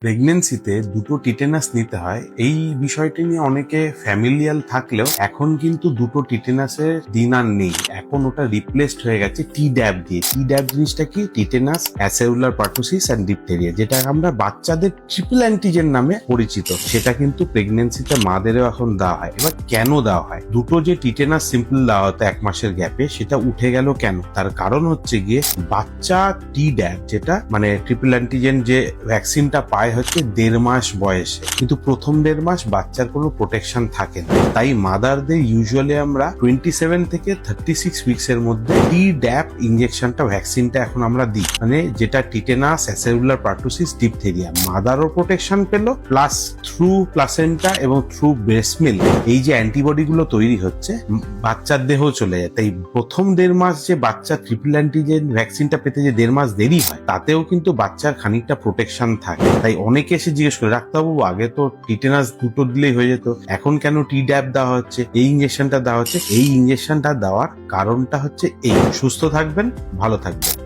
প্রেগনেন্সিতে দুটো টিটেনাস নিতে হয়, এই বিষয়টি নিয়ে অনেকে ফ্যামিলিয়াল থাকলেও এখন কিন্তু দুটো টিটেনাসের দিন আর নেই। এখন ওটা রিপ্লেসড হয়ে গেছে টি-ড্যাব দিয়ে। টি-ড্যাব জিনিসটা কি? টিটেনাস, অ্যাসেউলার পার্টুসিস অ্যান্ড ডিপথেরিয়া, যেটা আমরা বাচ্চাদের ট্রিপল অ্যান্টিজেন নামে পরিচিত। সেটা কিন্তু প্রেগনেন্সিতে মাদেরও এখন দেওয়া হয়। এবার কেন দেওয়া হয়? দুটো যে টিটেনাস সিম্পল দেওয়া হতো 1 মাসের গ্যাপে, সেটা উঠে গেল কেন? তার কারণ হচ্ছে গিয়ে বাচ্চা টি-ড্যাব, যেটা মানে ট্রিপল অ্যান্টিজেন যে ভ্যাকসিনটা পায় হচ্ছে 1.5 মাস বয়সে, কিন্তু প্রথম 1.5 মাস বাচ্চার কোনো প্রোটেকশন থাকে না। তাই মাদারদের ইউজুয়ালি আমরা 27 থেকে 36 উইকস এর মধ্যে টি-ড্যাব ইনজেকশনটা, ভ্যাকসিনটা এখন আমরা দিই, মানে যেটা টিটেনাস, অ্যাসেউলার পার্টুসিস, ডিপথেরিয়া। মাদারও প্রোটেকশন পেল, প্লাস থ্রু প্লাসেন্টা এবং থ্রু ব্রেস্ট মিল্ক এই যে অ্যান্টিবডি গুলো তৈরি হচ্ছে বাচ্চার দেহ চলে যায়। তাই প্রথম 1.5 মাস যে বাচ্চা ট্রিপল অ্যান্টিজেন ভ্যাকসিনটা পেতে যে 1.5 মাস দেরি হয়, তাতেও কিন্তু বাচ্চার খানিকটা প্রোটেকশন থাকে। তাই অনেকে এসে জিজ্ঞেস করে, ডাক্তারবাবু আগে তো টিটেনাস দুটো দিলেই হয়ে যেত, এখন কেন টি-ড্যাব দেওয়া হচ্ছে, এই ইঞ্জেকশনটা দেওয়া হচ্ছে? এই ইঞ্জেকশনটা দেওয়ার কারণটা হচ্ছে এই, সুস্থ থাকবেন, ভালো থাকবেন।